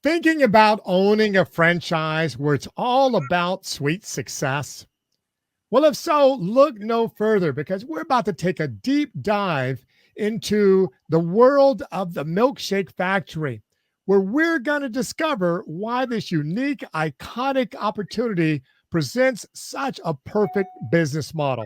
Thinking about owning a franchise where it's all about sweet success? Well, if so, look no further because we're about to take a deep dive into the world of the Milkshake Factory, where we're going to discover why this unique, iconic opportunity presents such a perfect business model.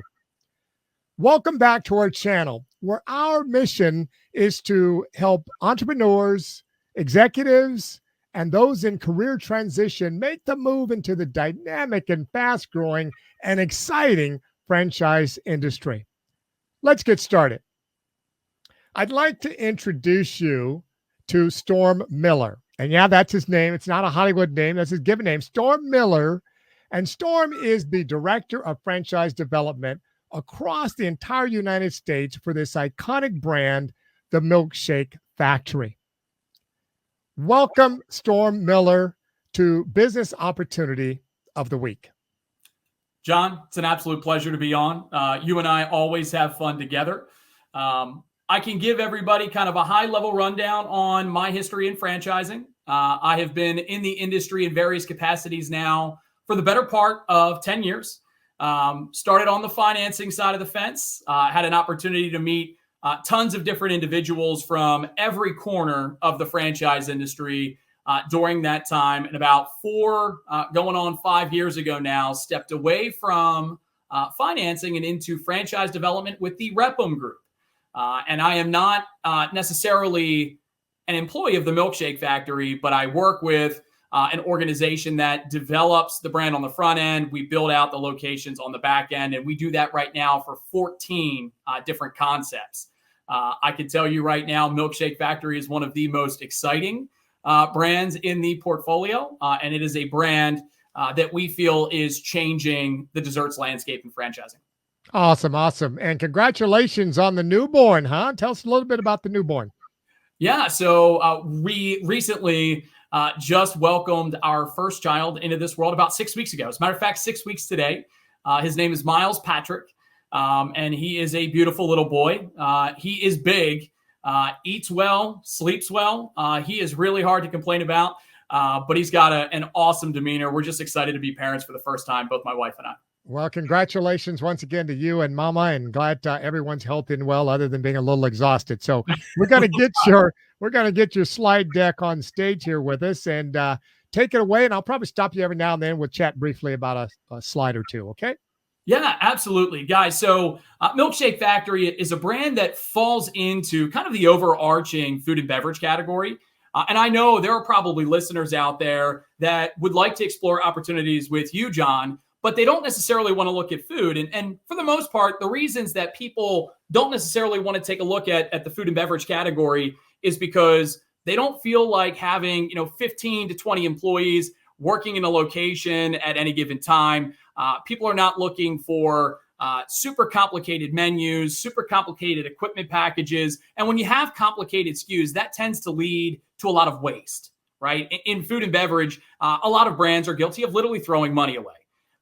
Welcome back to our channel, where our mission is to help entrepreneurs, executives, and those in career transition make the move into the dynamic and fast growing and exciting franchise industry. Let's get started. I'd like to introduce you to Storm Miller. And yeah, that's his name. It's not a Hollywood name, that's his given name, Storm Miller. And Storm is the director of franchise development across the entire United States for this iconic brand, the Milkshake Factory. Welcome, Storm Miller, to Business Opportunity of the Week. John, it's an absolute pleasure to be on. You and I always have fun together. I can give everybody kind of a high-level rundown on my history in franchising. I have been in the industry in various capacities now for the better part of 10 years. Started on the financing side of the fence, had an opportunity to meet tons of different individuals from every corner of the franchise industry during that time. And about going on 5 years ago now, stepped away from financing and into franchise development with the Repum Group. And I am not necessarily an employee of the Milkshake Factory, but I work with an organization that develops the brand on the front end. We build out the locations on the back end, and we do that right now for 14 different concepts. I can tell you right now, Milkshake Factory is one of the most exciting brands in the portfolio, and it is a brand that we feel is changing the desserts landscape in franchising. Awesome, awesome. And congratulations on the newborn, huh? Tell us a little bit about the newborn. Yeah, so we recently just welcomed our first child into this world about 6 weeks ago. As a matter of fact, 6 weeks today. His name is Miles Patrick, and he is a beautiful little boy. He is big, eats well, sleeps well. He is really hard to complain about, but he's got an awesome demeanor. We're just excited to be parents for the first time, both my wife and I. Well, congratulations once again to you and Mama, and glad everyone's healthy and well, other than being a little exhausted. So we're gonna get your slide deck on stage here with us, and take it away. And I'll probably stop you every now and then. We'll chat briefly about a slide or two. Okay? Yeah, absolutely, guys. So Milkshake Factory is a brand that falls into kind of the overarching food and beverage category. And I know there are probably listeners out there that would like to explore opportunities with you, John, but they don't necessarily want to look at food. And for the most part, the reasons that people don't necessarily want to take a look at the food and beverage category is because they don't feel like having 15 to 20 employees working in a location at any given time. People are not looking for super complicated menus, super complicated equipment packages. And when you have complicated SKUs, that tends to lead to a lot of waste, right? In food and beverage, a lot of brands are guilty of literally throwing money away.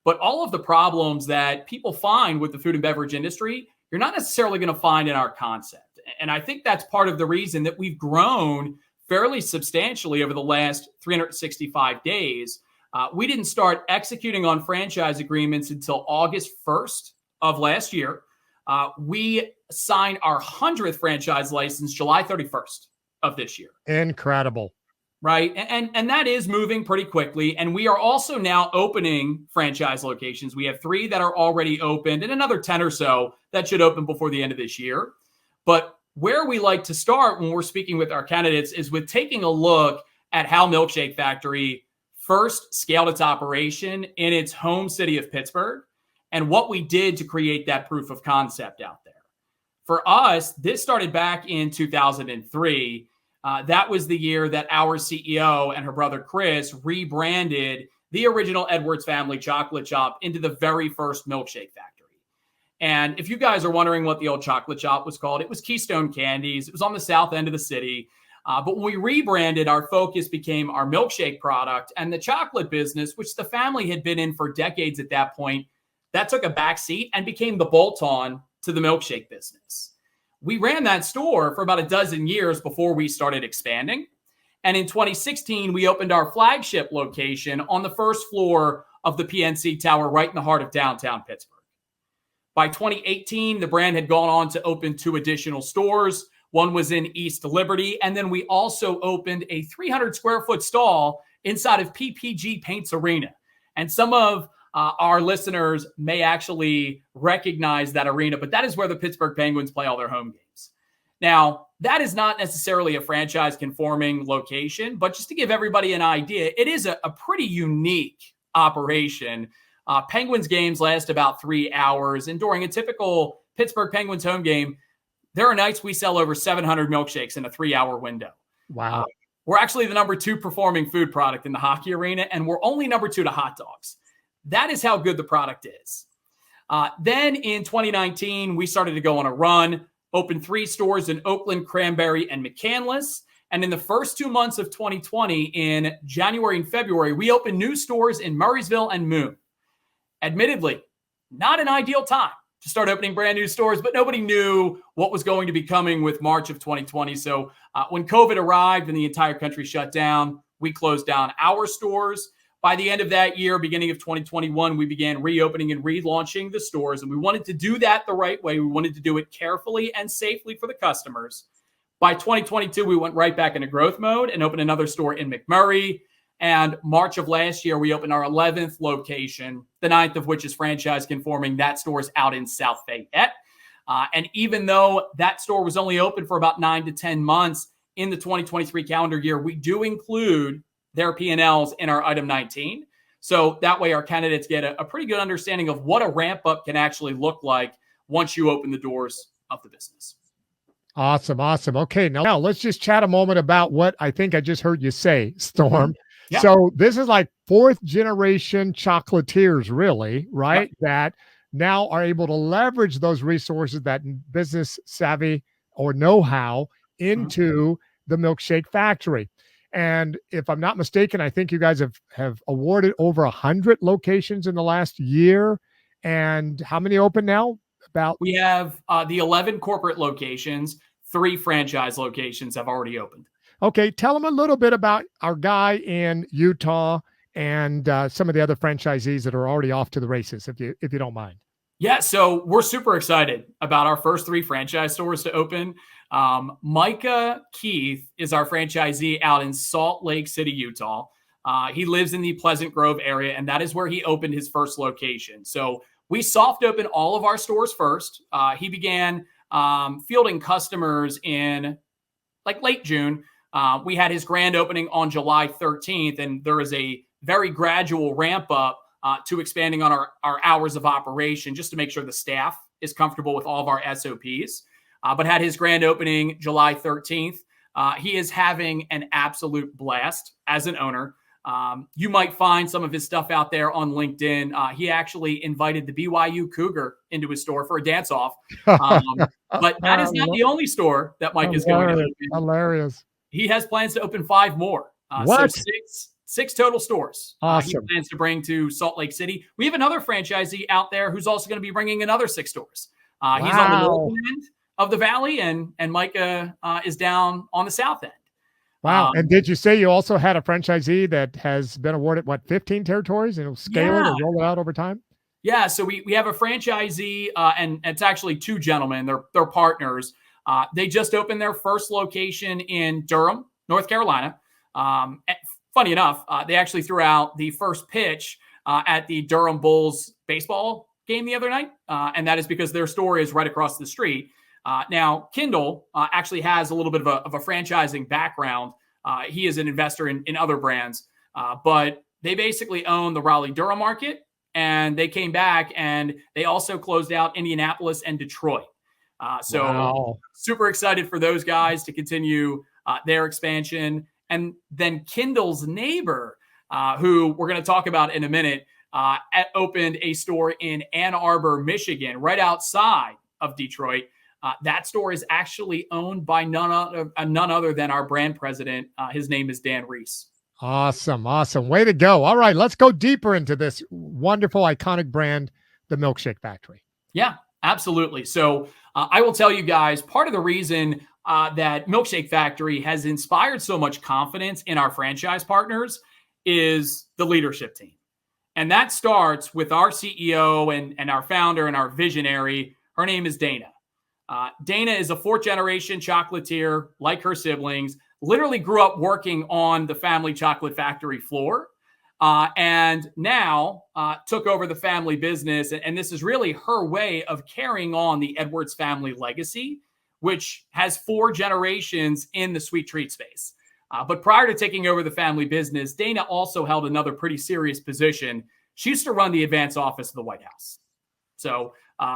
But all of the problems that people find with the food and beverage industry, you're not necessarily going to find in our concept. And I think that's part of the reason that we've grown fairly substantially over the last 365 days. We didn't start executing on franchise agreements until August 1st of last year. We signed our 100th franchise license July 31st of this year. Incredible. Right. And that is moving pretty quickly. And we are also now opening franchise locations. We have 3 that are already opened and another 10 or so that should open before the end of this year. But where we like to start when we're speaking with our candidates is with taking a look at how Milkshake Factory first scaled its operation in its home city of Pittsburgh and what we did to create that proof of concept out there. For us, this started back in 2003. That was the year that our CEO and her brother Chris rebranded the original Edwards Family Chocolate Shop into the very first Milkshake Factory. And if you guys are wondering what the old chocolate shop was called, it was Keystone Candies. It was on the south end of the city. But when we rebranded, our focus became our milkshake product, and the chocolate business, which the family had been in for decades at that point, that took a backseat and became the bolt-on to the milkshake business. We ran that store for about a dozen years before we started expanding. And in 2016, we opened our flagship location on the first floor of the PNC Tower right in the heart of downtown Pittsburgh. By 2018, the brand had gone on to open 2 additional stores. One was in East Liberty, and then we also opened a 300 square foot stall inside of PPG Paints Arena. And some of our listeners may actually recognize that arena, but that is where the Pittsburgh Penguins play all their home games. Now, that is not necessarily a franchise-conforming location, but just to give everybody an idea, it is a pretty unique operation. Penguins games last about 3 hours, and during a typical Pittsburgh Penguins home game, there are nights we sell over 700 milkshakes in a 3-hour window. Wow. We're actually the number 2 performing food product in the hockey arena, and we're only number 2 to hot dogs. That is how good the product is. Then in 2019, we started to go on a run, opened 3 stores in Oakland, Cranberry, and McCandless. And in the first 2 months of 2020, in January and February, we opened new stores in Murraysville and Moon. Admittedly, not an ideal time to start opening brand new stores, but nobody knew what was going to be coming with March of 2020. So when COVID arrived and the entire country shut down, we closed down our stores. By the end of that year, beginning of 2021, we began reopening and relaunching the stores, and we wanted to do that the right way. We wanted to do it carefully and safely for the customers. By 2022, we went right back into growth mode and opened another store in McMurray. And March of last year, we opened our 11th location, the 9th of which is franchise conforming. That store is out in South Fayette. And even though that store was only open for about 9 to 10 months in the 2023 calendar year, we do include their P&Ls in our item 19. So that way our candidates get a pretty good understanding of what a ramp up can actually look like once you open the doors of the business. Awesome. Awesome. Okay. Now let's just chat a moment about what I think I just heard you say, Storm. Yeah. So this is like 4th generation chocolatiers, really, right? Yeah. That now are able to leverage those resources, that business savvy or know-how into the Milkshake Factory. And if I'm not mistaken, I think you guys have awarded over 100 locations in the last year. And how many open now? We have the 11 corporate locations. 3 franchise locations have already opened. Okay, tell them a little bit about our guy in Utah and some of the other franchisees that are already off to the races, if you don't mind. Yeah, so we're super excited about our first 3 franchise stores to open. Micah Keith is our franchisee out in Salt Lake City, Utah. He lives in the Pleasant Grove area, and that is where he opened his first location. So we soft opened all of our stores first. He began fielding customers in like late June. We had his grand opening on July 13th, and there is a very gradual ramp up to expanding on our hours of operation just to make sure the staff is comfortable with all of our SOPs. But had his grand opening July 13th. He is having an absolute blast as an owner. You might find some of his stuff out there on LinkedIn. He actually invited the BYU Cougar into his store for a dance-off. But that is not the only store that Mike is going to open. Hilarious. He has plans to open 5 more. What? So six total stores. Awesome. He plans to bring to Salt Lake City. We have another franchisee out there who's also going to be bringing another 6 stores. He's on the northern end of the valley, and Micah is down on the south end. Wow. And did you say you also had a franchisee that has been awarded, 15 territories, and it'll scale it or roll it out over time? Yeah. So we have a franchisee, and it's actually 2 gentlemen. They're partners. They just opened their first location in Durham, North Carolina. Funny enough, they actually threw out the first pitch at the Durham Bulls baseball game the other night, and that is because their store is right across the street. Now, Kindle actually has a little bit of a franchising background. He is an investor in other brands, but they basically own the Raleigh-Durham market, and they came back and they also closed out Indianapolis and Detroit. Super excited for those guys to continue their expansion. And then Kindle's neighbor, who we're going to talk about in a minute, opened a store in Ann Arbor, Michigan, right outside of Detroit. That store is actually owned by none other than our brand president. His name is Dan Reese. Awesome. Way to go. All right, let's go deeper into this wonderful, iconic brand, the Milkshake Factory. Yeah, absolutely. So I will tell you guys, part of the reason that Milkshake Factory has inspired so much confidence in our franchise partners is the leadership team. And that starts with our CEO and our founder and our visionary. Her name is Dana. Dana is a fourth-generation chocolatier, like her siblings, literally grew up working on the family chocolate factory floor, and now took over the family business. And this is really her way of carrying on the Edwards family legacy, which has 4 generations in the sweet treat space. But prior to taking over the family business, Dana also held another pretty serious position. She used to run the advance office of the White House. So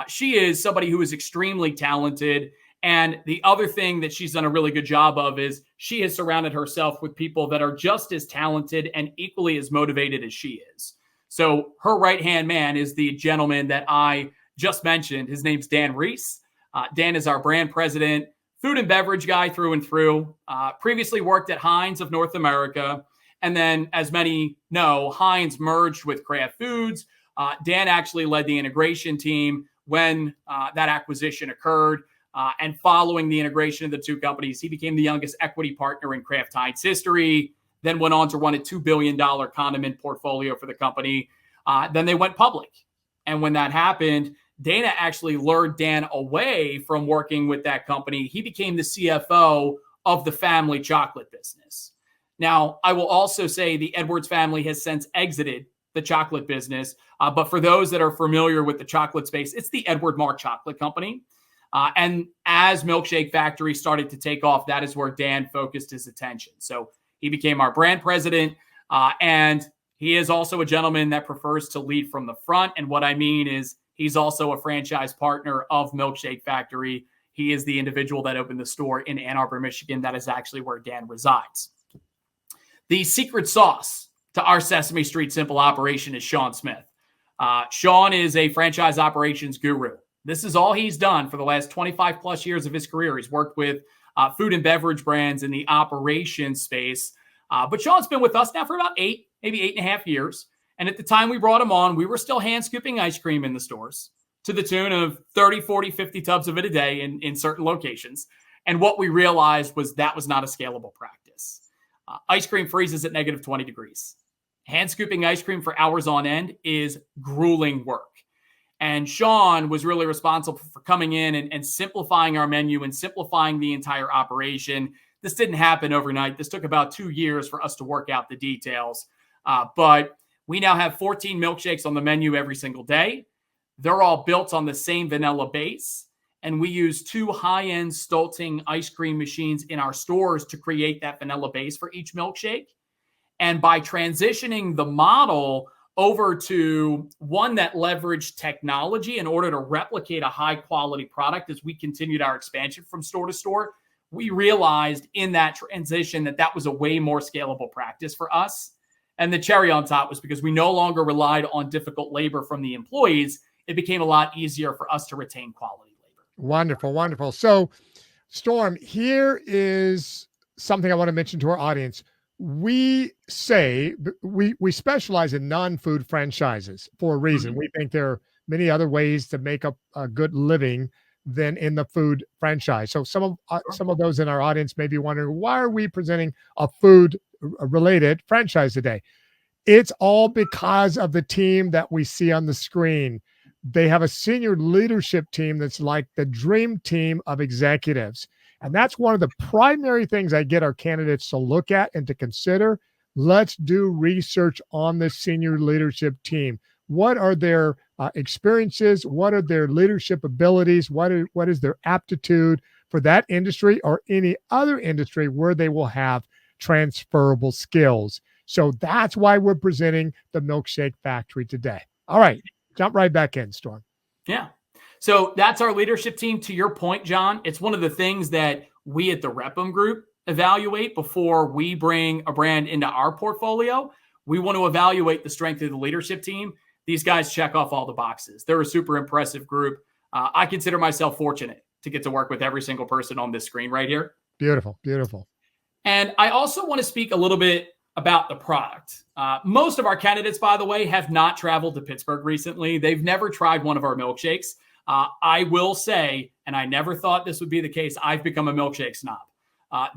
she is somebody who is extremely talented. And the other thing that she's done a really good job of is she has surrounded herself with people that are just as talented and equally as motivated as she is. So her right-hand man is the gentleman that I just mentioned. His name's Dan Reese. Dan is our brand president, food and beverage guy through and through. Previously worked at Heinz of North America. And then, as many know, Heinz merged with Kraft Foods. Dan actually led the integration team when that acquisition occurred. And following the integration of the two companies, he became the youngest equity partner in Kraft Heinz history, then went on to run a $2 billion condiment portfolio for the company. Then they went public. And when that happened, Dana actually lured Dan away from working with that company. He became the CFO of the family chocolate business. Now, I will also say the Edwards family has since exited the chocolate business. But for those that are familiar with the chocolate space, it's the Edward Mark Chocolate Company. And as Milkshake Factory started to take off, that is where Dan focused his attention. So he became our brand president. And he is also a gentleman that prefers to lead from the front. And what I mean is he's also a franchise partner of Milkshake Factory. He is the individual that opened the store in Ann Arbor, Michigan. That is actually where Dan resides. The secret sauce to our Sesame Street Simple operation is Sean Smith. Sean is a franchise operations guru. This is all he's done for the last 25 plus years of his career. He's worked with food and beverage brands in the operations space. But Sean's been with us now for about 8, maybe 8.5 years. And at the time we brought him on, we were still hand scooping ice cream in the stores to the tune of 30, 40, 50 tubs of it a day in certain locations. And what we realized was that was not a scalable practice. Ice cream freezes at negative 20 degrees. Hand scooping ice cream for hours on end is grueling work. And Sean was really responsible for coming in and simplifying our menu and simplifying the entire operation. This didn't happen overnight. This took about 2 years for us to work out the details. But we now have 14 milkshakes on the menu every single day. They're all built on the same vanilla base. And we use 2 high-end Stolting ice cream machines in our stores to create that vanilla base for each milkshake. And by transitioning the model over to one that leveraged technology in order to replicate a high-quality product as we continued our expansion from store to store, we realized in that transition that that was a way more scalable practice for us. And the cherry on top was because we no longer relied on difficult labor from the employees. It became a lot easier for us to retain quality labor. Wonderful, wonderful. So, Storm, here is something I want to mention to our audience. We say we specialize in non-food franchises for a reason. Mm-hmm. We think there are many other ways to make a good living than in the food franchise. So some of those in our audience may be wondering, why are we presenting a food related franchise today? It's all because of the team that we see on the screen. They have a senior leadership team that's like the dream team of executives. And that's one of the primary things I get our candidates to look at and to consider. Let's do research on the senior leadership team. What are their experiences? What are their leadership abilities? What is their aptitude for that industry or any other industry where they will have transferable skills? So that's why we're presenting the Milkshake Factory today. All right, jump right back in, Storm. Yeah. So that's our leadership team. To your point, John, it's one of the things that we at the Repum Group evaluate before we bring a brand into our portfolio. We want to evaluate the strength of the leadership team. These guys check off all the boxes. They're a super impressive group. I consider myself fortunate to get to work with every single person on this screen right here. Beautiful, beautiful. And I also want to speak a little bit about the product. Most of our candidates, by the way, have not traveled to Pittsburgh recently. They've never tried one of our milkshakes. I will say, and I never thought this would be the case, I've become a milkshake snob.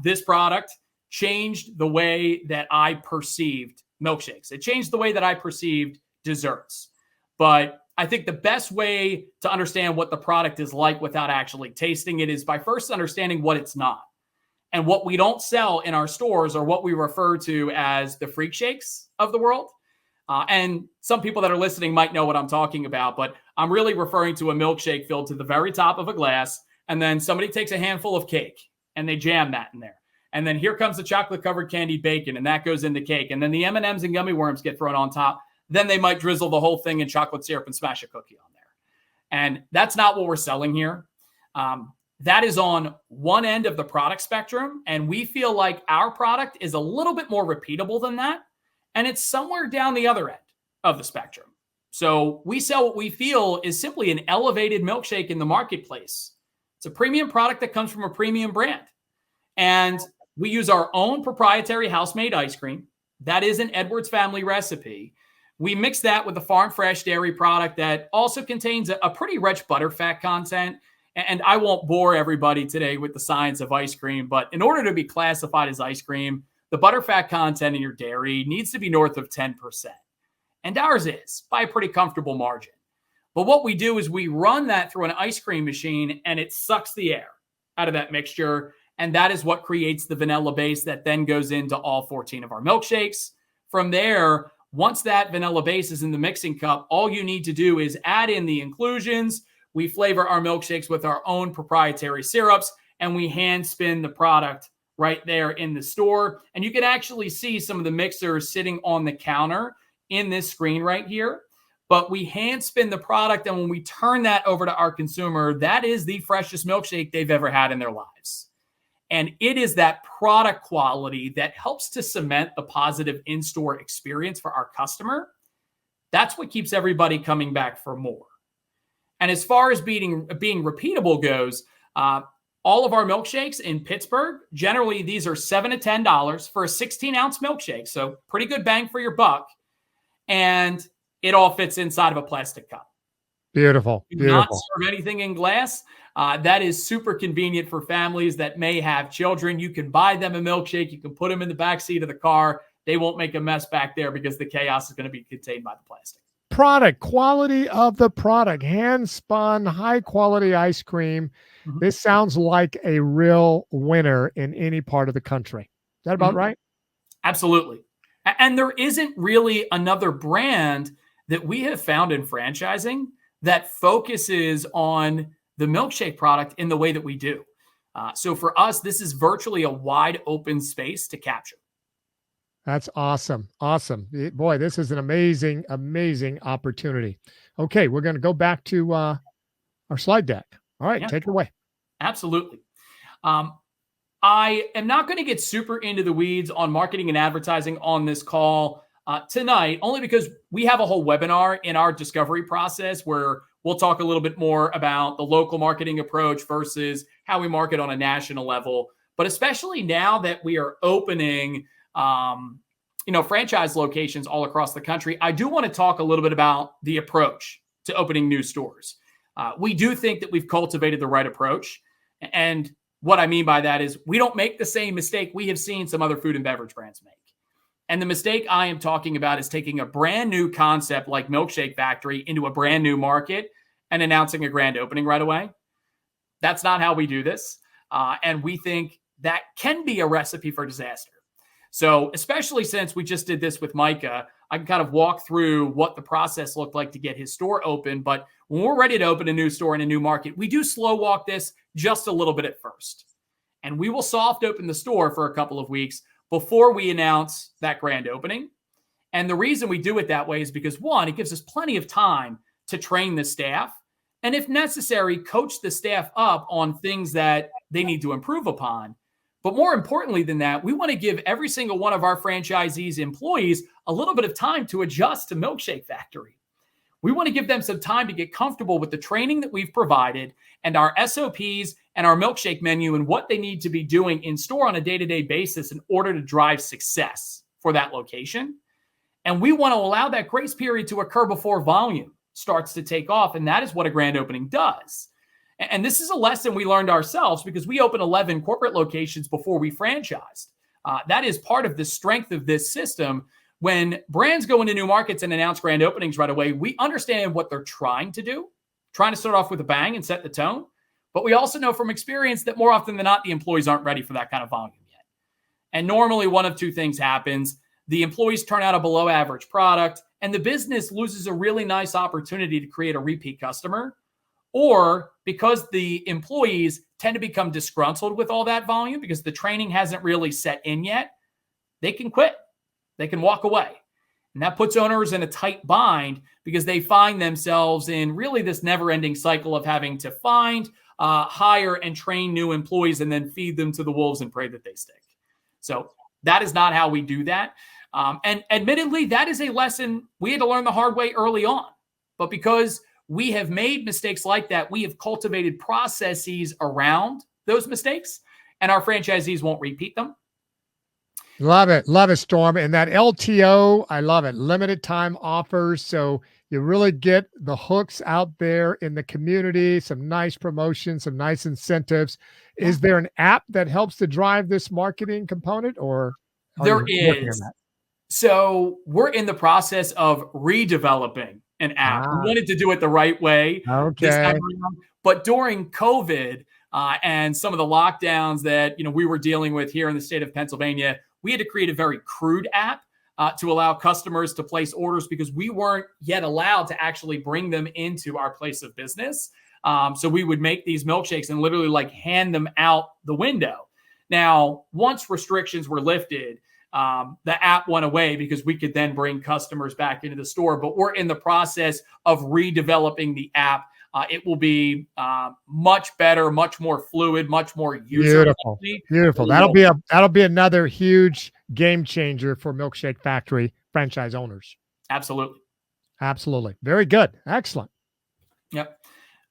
This product changed the way that I perceived milkshakes. It changed the way that I perceived desserts. But I think the best way to understand what the product is like without actually tasting it is by first understanding what it's not. And what we don't sell in our stores are what we refer to as the freak shakes of the world. And some people that are listening might know what I'm talking about, but I'm really referring to a milkshake filled to the very top of a glass. And then somebody takes a handful of cake and they jam that in there. And then here comes the chocolate covered candied bacon, and that goes in the cake. And then the M&Ms and gummy worms get thrown on top. Then they might drizzle the whole thing in chocolate syrup and smash a cookie on there. And that's not what we're selling here. That is on one end of the product spectrum. And we feel like our product is a little bit more repeatable than that. And it's somewhere down the other end of the spectrum. So we sell what we feel is simply an elevated milkshake in the marketplace. It's a premium product that comes from a premium brand. And we use our own proprietary house-made ice cream. That is an Edwards family recipe. We mix that with a farm fresh dairy product that also contains a pretty rich butterfat content. And I won't bore everybody today with the science of ice cream, but in order to be classified as ice cream, the butterfat content in your dairy needs to be north of 10%. And ours is by a pretty comfortable margin. But what we do is we run that through an ice cream machine and it sucks the air out of that mixture. And that is what creates the vanilla base that then goes into all 14 of our milkshakes. From there, once that vanilla base is in the mixing cup, all you need to do is add in the inclusions. We flavor our milkshakes with our own proprietary syrups, and we hand spin the product right there in the store. And you can actually see some of the mixers sitting on the counter in this screen right here. But we hand spin the product, and when we turn that over to our consumer, that is the freshest milkshake they've ever had in their lives. And it is that product quality that helps to cement the positive in-store experience for our customer. That's what keeps everybody coming back for more. And as far as being repeatable goes, all of our milkshakes in Pittsburgh, generally these are $7 to $10 for a 16-ounce milkshake. So pretty good bang for your buck. And it all fits inside of a plastic cup. Beautiful. Do not serve anything in glass. That is super convenient for families that may have children. You can buy them a milkshake. You can put them in the back seat of the car. They won't make a mess back there because the chaos is going to be contained by the plastic. Product, quality of the product, hand spun, high quality ice cream. Mm-hmm. This sounds like a real winner in any part of the country. Is that about right? Absolutely. And there isn't really another brand that we have found in franchising that focuses on the milkshake product in the way that we do. So for us, this is virtually a wide open space to capture. That's awesome. Awesome. Boy, this is an amazing, amazing opportunity. Okay, we're going to go back to our slide deck. All right, take it away. Absolutely. I am not going to get super into the weeds on marketing and advertising on this call tonight, only because we have a whole webinar in our discovery process where we'll talk a little bit more about the local marketing approach versus how we market on a national level. But especially now that we are opening franchise locations all across the country, I do want to talk a little bit about the approach to opening new stores. We do think that we've cultivated the right approach. And what I mean by that is we don't make the same mistake we have seen some other food and beverage brands make. And the mistake I am talking about is taking a brand new concept like Milkshake Factory into a brand new market and announcing a grand opening right away. That's not how we do this. And we think that can be a recipe for disaster. So especially since we just did this with Micah, I can kind of walk through what the process looked like to get his store open. But when we're ready to open a new store in a new market, we do slow walk this just a little bit at first. And we will soft open the store for a couple of weeks before we announce that grand opening. And the reason we do it that way is because, one, it gives us plenty of time to train the staff. And if necessary, coach the staff up on things that they need to improve upon. But more importantly than that, we want to give every single one of our franchisees' employees a little bit of time to adjust to Milkshake Factory. We want to give them some time to get comfortable with the training that we've provided and our SOPs and our milkshake menu and what they need to be doing in store on a day-to-day basis in order to drive success for that location. And we want to allow that grace period to occur before volume. starts to take off. And that is what a grand opening does. And this is a lesson we learned ourselves because we opened 11 corporate locations before we franchised. That is part of the strength of this system. When brands go into new markets and announce grand openings right away, we understand what they're trying to do, trying to start off with a bang and set the tone. But we also know from experience that more often than not, the employees aren't ready for that kind of volume yet. And normally one of two things happens. The employees turn out a below average product and the business loses a really nice opportunity to create a repeat customer. Or because the employees tend to become disgruntled with all that volume because the training hasn't really set in yet, they can quit. They can walk away. And that puts owners in a tight bind because they find themselves in really this never-ending cycle of having to find, hire, and train new employees and then feed them to the wolves and pray that they stick. So that is not how we do that. And admittedly, that is a lesson we had to learn the hard way early on. But because we have made mistakes like that, we have cultivated processes around those mistakes, and our franchisees won't repeat them. Love it. Love it, Storm. And that LTO, I love it. Limited time offers. So you really get the hooks out there in the community, some nice promotions, some nice incentives. Is there an app that helps to drive this marketing component, or there is? So we're in the process of redeveloping an app. We wanted to do it the right way this time around. But during COVID and some of the lockdowns that we were dealing with here in the state of Pennsylvania, we had to create a very crude app to allow customers to place orders because we weren't yet allowed to actually bring them into our place of business. So we would make these milkshakes and literally hand them out the window. Now, once restrictions were lifted, the app went away because we could then bring customers back into the store. But we're in the process of redeveloping the app. It will be much better, much more fluid, much more user-friendly. Beautiful. That'll be another huge game changer for Milkshake Factory franchise owners. Absolutely. Very good. Excellent. Yep.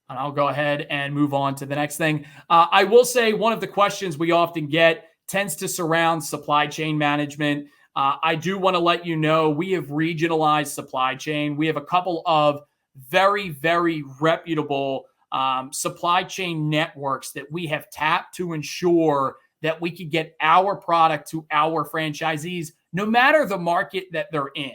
And I'll go ahead and move on to the next thing. I will say one of the questions we often get tends to surround supply chain management. I do want to let you know we have regionalized supply chain. We have a couple of very, very reputable supply chain networks that we have tapped to ensure that we can get our product to our franchisees, no matter the market that they're in.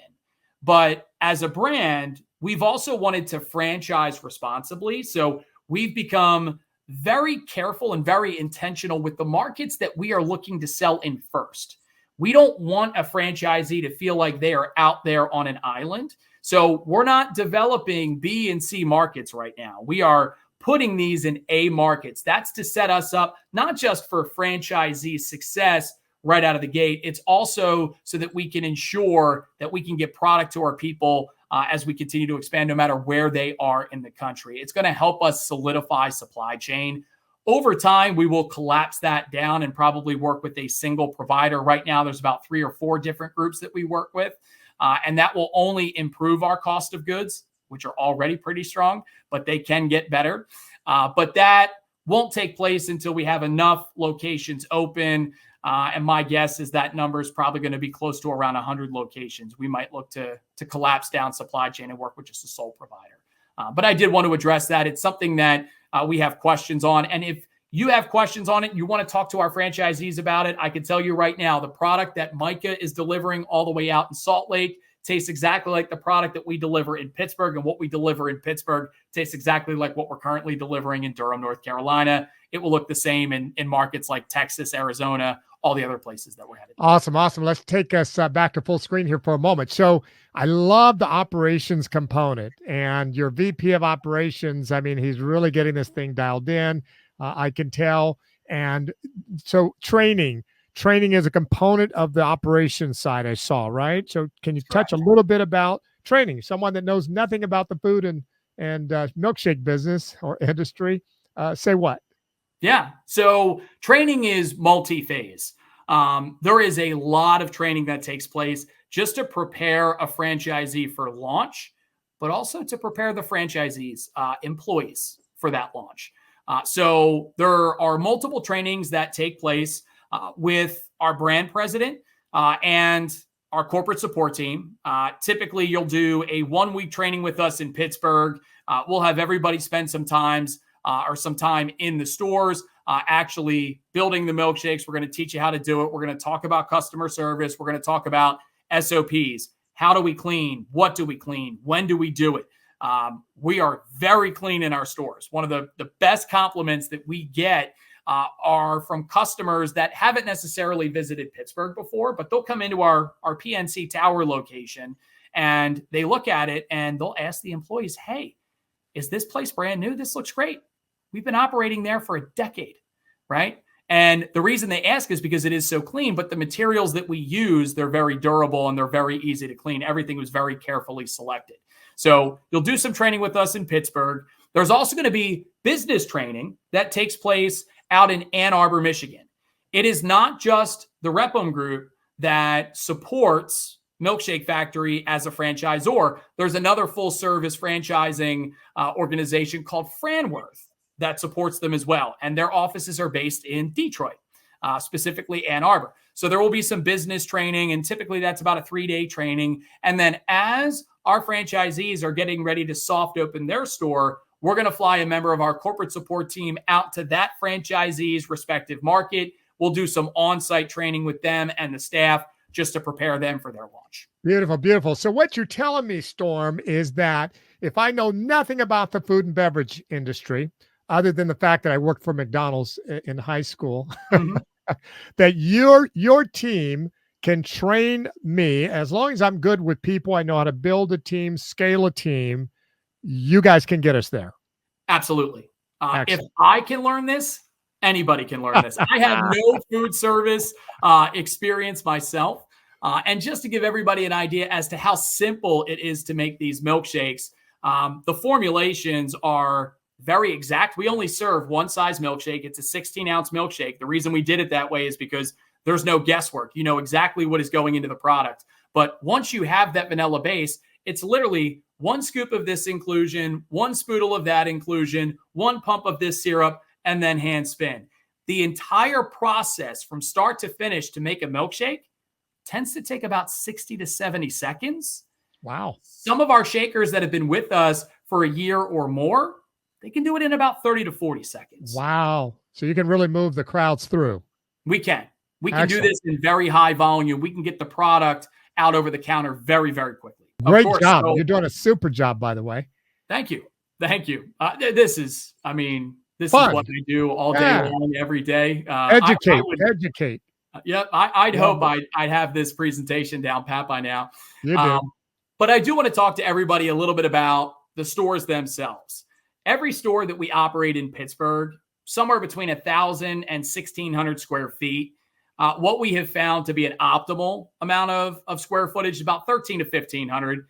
But as a brand, we've also wanted to franchise responsibly. So we've become very careful and very intentional with the markets that we are looking to sell in first. We don't want a franchisee to feel like they are out there on an island. So we're not developing B and C markets right now. We are putting these in A markets. That's to set us up not just for franchisee success right out of the gate. It's also so that we can ensure that we can get product to our people as we continue to expand, no matter where they are in the country. It's going to help us solidify supply chain. Over time, we will collapse that down and probably work with a single provider. Right now, there's about 3 or 4 different groups that we work with. And that will only improve our cost of goods, which are already pretty strong, but they can get better. But that won't take place until we have enough locations open. And my guess is that number is probably going to be close to around 100 locations. We might look to collapse down supply chain and work with just a sole provider. But I did want to address that. It's something that we have questions on. And if you have questions on it, you want to talk to our franchisees about it, I can tell you right now, the product that Micah is delivering all the way out in Salt Lake tastes exactly like the product that we deliver in Pittsburgh, and what we deliver in Pittsburgh tastes exactly like what we're currently delivering in Durham, North Carolina. It will look the same in markets like Texas, Arizona, all the other places that we're headed. Awesome. Let's take us back to full screen here for a moment. So I love the operations component, and your VP of operations, I mean, he's really getting this thing dialed in. I can tell. And so training is a component of the operations side, I saw, right? So can you touch a little bit about training? Someone that knows nothing about the food and milkshake business or industry, say what? Yeah. So training is multi-phase. There is a lot of training that takes place just to prepare a franchisee for launch, but also to prepare the franchisees, employees for that launch. So there are multiple trainings that take place with our brand president and our corporate support team. Typically, you'll do a 1-week training with us in Pittsburgh. We'll have everybody spend some time in the stores, actually building the milkshakes. We're going to teach you how to do it. We're going to talk about customer service. We're going to talk about SOPs. How do we clean? What do we clean? When do we do it? We are very clean in our stores. One of the best compliments that we get are from customers that haven't necessarily visited Pittsburgh before, but they'll come into our PNC Tower location and they look at it and they'll ask the employees, hey, is this place brand new? This looks great. We've been operating there for a decade, right? And the reason they ask is because it is so clean, but the materials that we use, they're very durable and they're very easy to clean. Everything was very carefully selected. So you'll do some training with us in Pittsburgh. There's also going to be business training that takes place out in Ann Arbor, Michigan. It is not just the Repham Group that supports Milkshake Factory as a franchisor. There's another full-service franchising organization called Franworth that supports them as well. And their offices are based in Detroit, specifically Ann Arbor. So there will be some business training, and typically that's about a 3-day training. And then as our franchisees are getting ready to soft open their store, we're going to fly a member of our corporate support team out to that franchisee's respective market. We'll do some on-site training with them and the staff just to prepare them for their launch. Beautiful, beautiful. So what you're telling me, Storm, is that if I know nothing about the food and beverage industry, other than the fact that I worked for McDonald's in high school, that your team can train me as long as I'm good with people. I know how to build a team, scale a team. You guys can get us there. Absolutely. If I can learn this, anybody can learn this. I have no food service experience myself. And just to give everybody an idea as to how simple it is to make these milkshakes, the formulations are very exact. We only serve one size milkshake. It's a 16-ounce milkshake. The reason we did it that way is because there's no guesswork. You know exactly what is going into the product. But once you have that vanilla base, it's literally 1 scoop of this inclusion, 1 spoodle of that inclusion, 1 pump of this syrup, and then hand spin. The entire process from start to finish to make a milkshake tends to take about 60 to 70 seconds. Wow. Some of our shakers that have been with us for a year or more, they can do it in about 30 to 40 seconds. Wow. So you can really move the crowds through. We can. We can do this in very high volume. We can get the product out over the counter very, very quickly. Great job. So, you're doing a super job, by the way. Thank you. Thank you. This is what I do all day long, every day. Educate. Yep. I'd hope I'd have this presentation down pat by now. You do. But I do want to talk to everybody a little bit about the stores themselves. Every store that we operate in Pittsburgh, somewhere between 1,000 and 1,600 square feet. What we have found to be an optimal amount of square footage is about 1,300 to 1,500.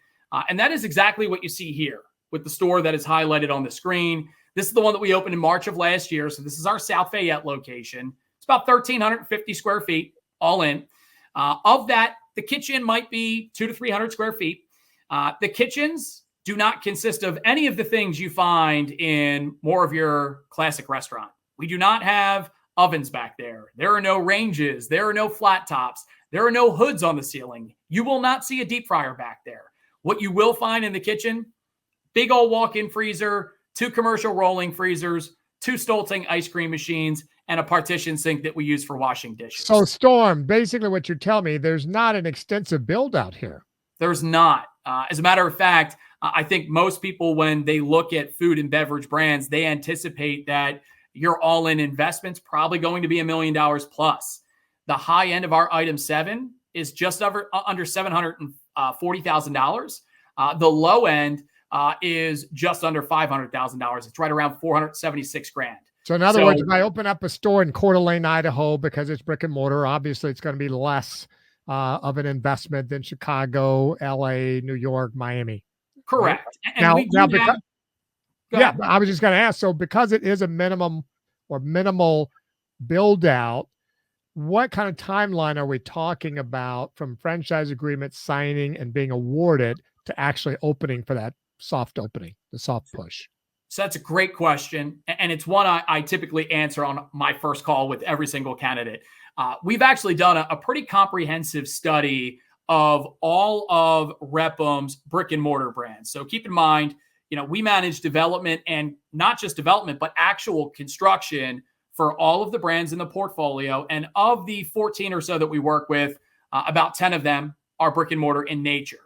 And that is exactly what you see here with the store that is highlighted on the screen. This is the one that we opened in March of last year. So this is our South Fayette location. It's about 1,350 square feet all in. Of that, the kitchen might be 200 to 300 square feet. The kitchens do not consist of any of the things you find in more of your classic restaurant. We do not have ovens back there. There are no ranges. There are no flat tops. There are no hoods on the ceiling. You will not see a deep fryer back there. What you will find in the kitchen, big old walk-in freezer, 2 commercial rolling freezers, 2 Stolting ice cream machines, and a partition sink that we use for washing dishes. So Storm, basically what you're telling me, there's not an extensive build out here. There's not. As a matter of fact, I think most people, when they look at food and beverage brands, they anticipate that your all-in investment's probably going to be $1 million plus. The high end of our item 7 is just under $740,000. The low end is just under $500,000. It's right around $476,000. So in other words, if I open up a store in Coeur d'Alene, Idaho, because it's brick and mortar, obviously it's going to be less of an investment than Chicago, LA, New York, Miami. Correct. Right? I was just going to ask. So because it is a minimum or minimal build out, what kind of timeline are we talking about from franchise agreement signing and being awarded to actually opening for that soft opening, the soft push? So that's a great question. And it's one I typically answer on my first call with every single candidate. We've actually done a pretty comprehensive study of all of Repum's brick and mortar brands. So keep in mind, we manage development, and not just development, but actual construction for all of the brands in the portfolio. And of the 14 or so that we work with, about 10 of them are brick and mortar in nature.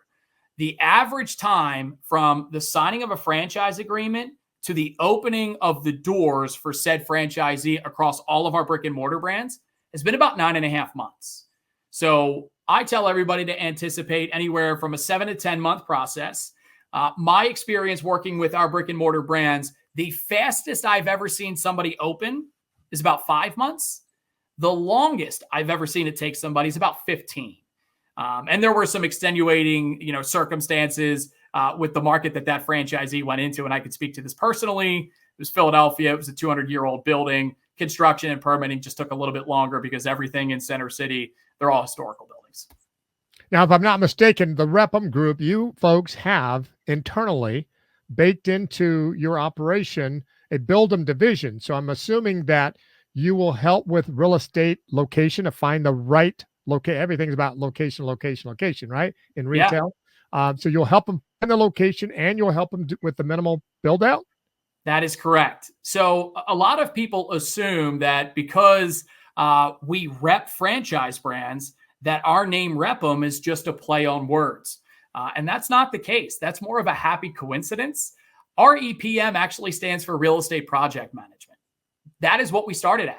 The average time from the signing of a franchise agreement to the opening of the doors for said franchisee across all of our brick and mortar brands has been about 9.5 months. So I tell everybody to anticipate anywhere from a 7 to 10 month process. My experience working with our brick and mortar brands, the fastest I've ever seen somebody open is about 5 months. The longest I've ever seen it take somebody is about 15. And there were some extenuating, circumstances with the market that franchisee went into. And I could speak to this personally. It was Philadelphia. It was a 200-year-old building. Construction and permitting just took a little bit longer because everything in Center City, they're all historical buildings. Now, if I'm not mistaken, the Repum Group, you folks have internally baked into your operation a build 'em division. So I'm assuming that you will help with real estate location to find the right location. Everything's about location, right? In retail. Yeah. So you'll help them find the location, and you'll help them with the minimal build out. That is correct. So a lot of people assume that because we rep franchise brands, that our name Repum is just a play on words. And that's not the case. That's more of a happy coincidence. Our EPM actually stands for Real Estate Project Management. That is what we started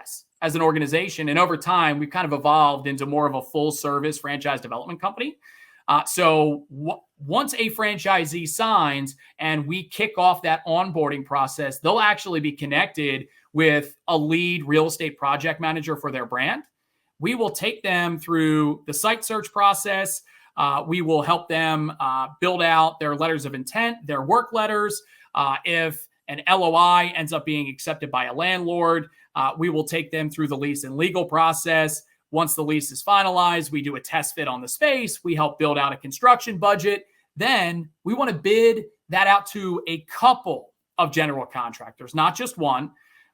as an organization. And over time, we've kind of evolved into more of a full service franchise development company. Once a franchisee signs and we kick off that onboarding process, they'll actually be connected with a lead real estate project manager for their brand. We will take them through the site search process. We will help them build out their letters of intent, their work letters. If an LOI ends up being accepted by a landlord, we will take them through the lease and legal process. Once the lease is finalized, we do a test fit on the space. We help build out a construction budget. Then we want to bid that out to a couple of general contractors, not just one,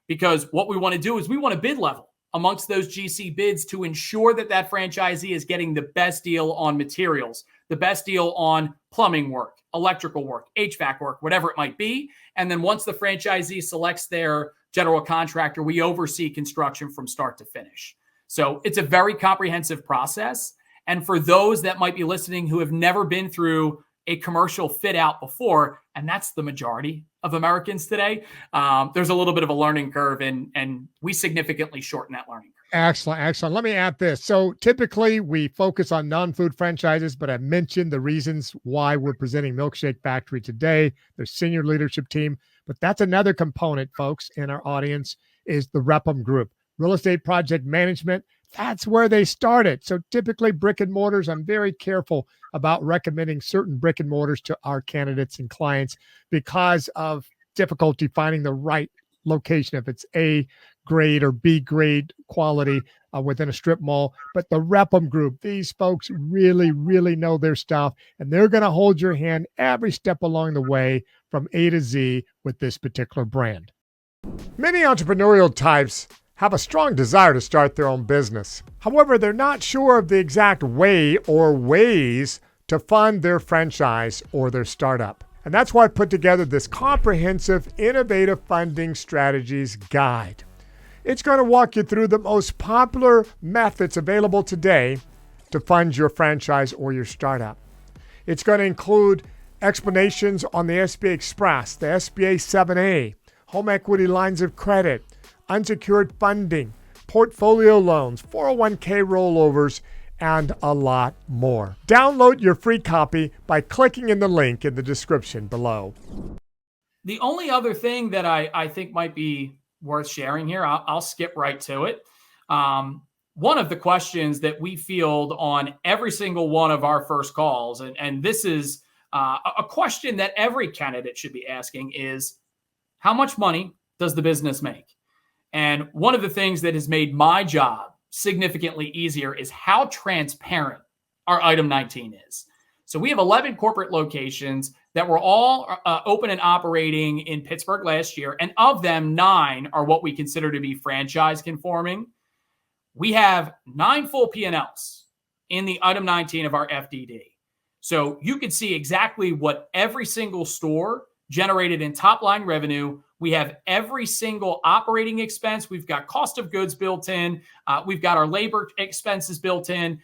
because what we want to do is we want to bid level amongst those GC bids to ensure that franchisee is getting the best deal on materials, the best deal on plumbing work, electrical work, HVAC work, whatever it might be. And then once the franchisee selects their general contractor, we oversee construction from start to finish. So it's a very comprehensive process. And for those that might be listening who have never been through a commercial fit out before, and that's the majority of Americans today, there's a little bit of a learning curve, and we significantly shorten that learning curve. Excellent. Let me add this. So typically we focus on non-food franchises, but I mentioned the reasons why we're presenting Milkshake Factory today, their senior leadership team. But that's another component, folks, in our audience is the Repum Group. Real estate project management, that's where they started. So typically brick and mortars, I'm very careful about recommending certain brick and mortars to our candidates and clients because of difficulty finding the right location, if it's A grade or B grade quality within a strip mall. But the Repum Group, these folks really, really know their stuff, and they're going to hold your hand every step along the way from A to Z with this particular brand. Many entrepreneurial types have a strong desire to start their own business. However, they're not sure of the exact way or ways to fund their franchise or their startup. And that's why I put together this comprehensive, innovative funding strategies guide. It's going to walk you through the most popular methods available today to fund your franchise or your startup. It's going to include explanations on the SBA Express, the SBA 7A, home equity lines of credit, unsecured funding, portfolio loans, 401k rollovers, and a lot more. Download your free copy by clicking in the link in the description below. The only other thing that I think might be worth sharing here, I'll skip right to it. One of the questions that we field on every single one of our first calls, and this is a question that every candidate should be asking, is how much money does the business make? And one of the things that has made my job significantly easier is how transparent our item 19 is. So we have 11 corporate locations that were all open and operating in Pittsburgh last year. And of them, 9 are what we consider to be franchise conforming. We have 9 full P&Ls in the item 19 of our FDD. So you can see exactly what every single store generated in top line revenue. We have every single operating expense. We've got cost of goods built in. We've got our labor expenses built in.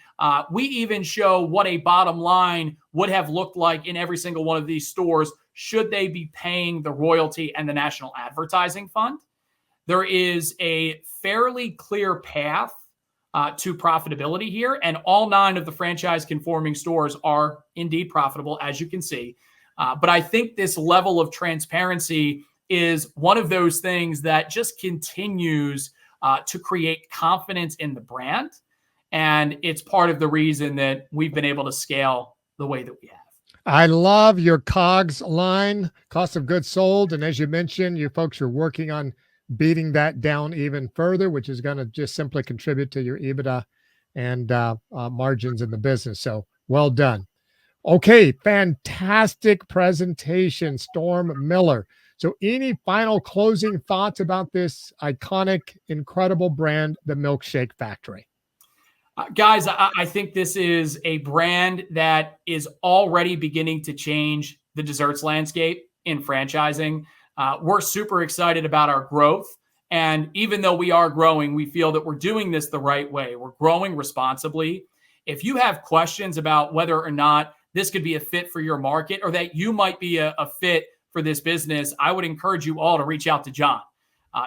We even show what a bottom line would have looked like in every single one of these stores should they be paying the royalty and the national advertising fund. There is a fairly clear path to profitability here, and all 9 of the franchise conforming stores are indeed profitable, as you can see. But I think this level of transparency is one of those things that just continues to create confidence in the brand. And it's part of the reason that we've been able to scale the way that we have. I love your COGS line, cost of goods sold. And as you mentioned, you folks are working on beating that down even further, which is going to just simply contribute to your EBITDA and margins in the business. So well done. Okay, fantastic presentation, Storm Miller. So any final closing thoughts about this iconic, incredible brand, the Milkshake Factory? Guys, I think this is a brand that is already beginning to change the desserts landscape in franchising. We're super excited about our growth. And even though we are growing, we feel that we're doing this the right way. We're growing responsibly. If you have questions about whether or not this could be a fit for your market or that you might be a fit for this business, I would encourage you all to reach out to John.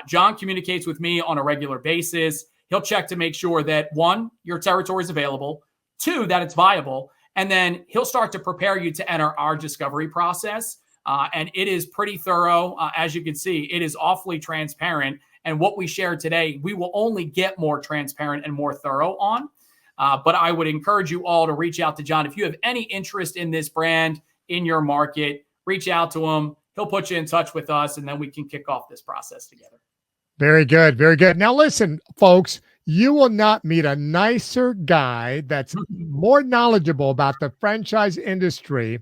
John communicates with me on a regular basis. He'll check to make sure that 1, your territory is available, 2, that it's viable, and then he'll start to prepare you to enter our discovery process. And it is pretty thorough. As you can see, it is awfully transparent. And what we shared today, we will only get more transparent and more thorough on. But I would encourage you all to reach out to John. If you have any interest in this brand in your market, reach out to him. He'll put you in touch with us, and then we can kick off this process together. Very good. Very good. Now, listen, folks, you will not meet a nicer guy that's more knowledgeable about the franchise industry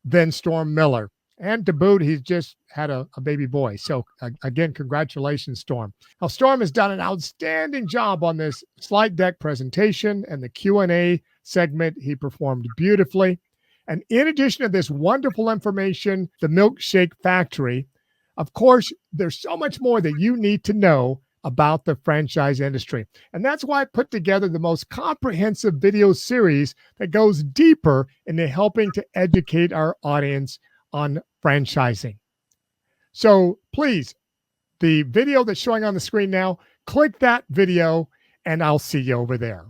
than Storm Miller. And to boot, he's just had a baby boy. So again, congratulations, Storm. Now, Storm has done an outstanding job on this slide deck presentation and the Q&A segment. He performed beautifully. And in addition to this wonderful information, the Milkshake Factory, of course, there's so much more that you need to know about the franchise industry. And that's why I put together the most comprehensive video series that goes deeper into helping to educate our audience on franchising. So please, the video that's showing on the screen now, click that video and I'll see you over there.